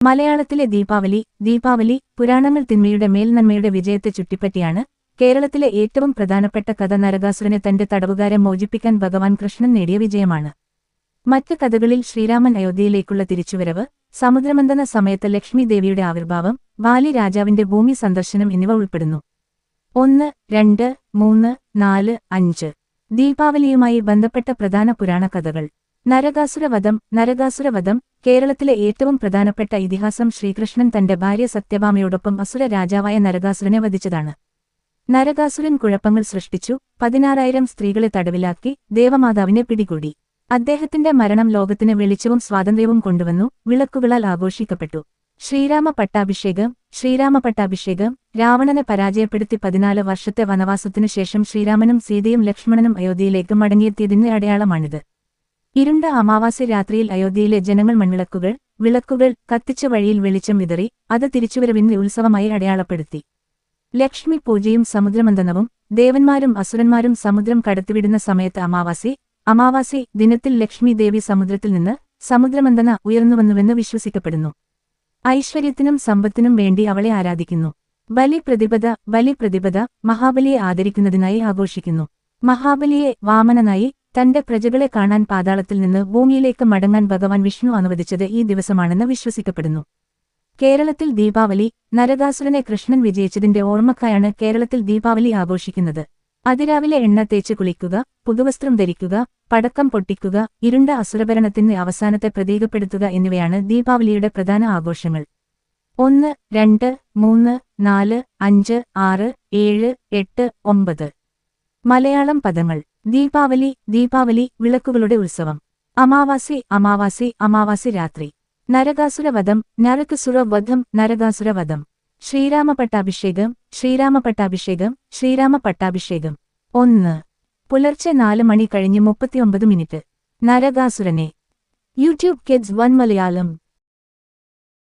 മലയാളത്തിലെ ദീപാവലി പുരാണങ്ങൾ തിന്മയുടെ മേൽനന്മയുടെ വിജയത്തെ ചുറ്റിപ്പറ്റിയാണ്. കേരളത്തിലെ ഏറ്റവും പ്രധാനപ്പെട്ട കഥ നരകാസുരനെ തന്റെ തടവുകാരെ മോചിപ്പിക്കാൻ ഭഗവാൻ കൃഷ്ണൻ നേടിയ വിജയമാണ്. മറ്റ് കഥകളിൽ ശ്രീരാമൻ അയോധ്യയിലേക്കുള്ള തിരിച്ചുവരവ്, സമുദ്രമന്ഥന സമയത്ത് ലക്ഷ്മി ദേവിയുടെ ആവിർഭാവം, ബാലി രാജാവിന്റെ ഭൂമി സന്ദർശനം എന്നിവ ഉൾപ്പെടുന്നു. 1, 2, 3, 4, 5 ദീപാവലിയുമായി ബന്ധപ്പെട്ട പ്രധാന പുരാണ കഥകൾ. നരകാസുരവധം കേരളത്തിലെ ഏറ്റവും പ്രധാനപ്പെട്ട ഇതിഹാസം ശ്രീകൃഷ്ണൻ തന്റെ ഭാര്യ സത്യഭാമയോടൊപ്പം അസുര രാജാവായ നരകാസുരനെ വധിച്ചതാണ്. നരകാസുരൻ കുഴപ്പങ്ങൾ സൃഷ്ടിച്ചു, 16,000 സ്ത്രീകളെ തടവിലാക്കി, ദേവമാതാവിനെ പിടികൂടി. അദ്ദേഹത്തിന്റെ മരണം ലോകത്തിന് വെളിച്ചവും സ്വാതന്ത്ര്യവും കൊണ്ടുവന്നു, വിളക്കുകളാൽ ആഘോഷിക്കപ്പെട്ടു. ശ്രീരാമപട്ടാഭിഷേകം രാവണനെ പരാജയപ്പെടുത്തി 14 വർഷത്തെ വനവാസത്തിനു ശേഷം ശ്രീരാമനും സീതയും ലക്ഷ്മണനും അയോധ്യയിലേക്ക് മടങ്ങിയെത്തിയതിന് അടയാളമാണിത്. ഇരുണ്ട അമാവാസ്യ രാത്രിയിൽ അയോധ്യയിലെ ജനങ്ങൾ വിളക്കുകൾ കത്തിച്ച വഴിയിൽ വെളിച്ചം വിതറി, അത് തിരിച്ചുവരവിന്റെ ഉത്സവമായി അടയാളപ്പെടുത്തി. ലക്ഷ്മി പൂജയും സമുദ്രമന്ഥനവും, ദേവന്മാരും അസുരന്മാരും സമുദ്രം കടത്തിവിടുന്ന സമയത്ത് അമാവാസി ദിനത്തിൽ ലക്ഷ്മി ദേവി സമുദ്രത്തിൽ നിന്ന് സമുദ്രമന്ഥന ഉയർന്നുവന്നുവെന്ന് വിശ്വസിക്കപ്പെടുന്നു. ഐശ്വര്യത്തിനും സമ്പത്തിനും വേണ്ടി അവളെ ആരാധിക്കുന്നു. ബലിപ്രതിപദ മഹാബലിയെ ആദരിക്കുന്നതിനായി ആഘോഷിക്കുന്നു. മഹാബലിയെ വാമനനായി തന്റെ പ്രജകളെ കാണാൻ പാതാളത്തിൽ നിന്ന് ഭൂമിയിലേക്ക് മടങ്ങാൻ ഭഗവാൻ വിഷ്ണു അനുവദിച്ചത് ഈ ദിവസമാണെന്ന് വിശ്വസിക്കപ്പെടുന്നു. കേരളത്തിൽ ദീപാവലി നരകാസുരനെ കൃഷ്ണൻ വിജയിച്ചതിന്റെ ഓർമ്മക്കായാണ് കേരളത്തിൽ ദീപാവലി ആഘോഷിക്കുന്നത്. അതിരാവിലെ എണ്ണ തേച്ച് കുളിക്കുക, പുതുവസ്ത്രം ധരിക്കുക, പടക്കം പൊട്ടിക്കുക, ഇരുണ്ട അസുരഭരണത്തിന്റെ അവസാനത്തെ പ്രതീകപ്പെടുത്തുക എന്നിവയാണ് ദീപാവലിയുടെ പ്രധാന ആഘോഷങ്ങൾ. 1, 2, 3, 4, 5, 6, 7, 8, 9 മലയാളം പദങ്ങൾ. ദീപാവലി വിളക്കുകളുടെ ഉത്സവം. അമാവാസി രാത്രി. നരകാസുരവധം. ശ്രീരാമപട്ടാഭിഷേകം. 1 പുലർച്ചെ 4 മണി കഴിഞ്ഞ് 39 മിനിറ്റ്. നരകാസുരനെ. YouTube kids 1 Malayalam.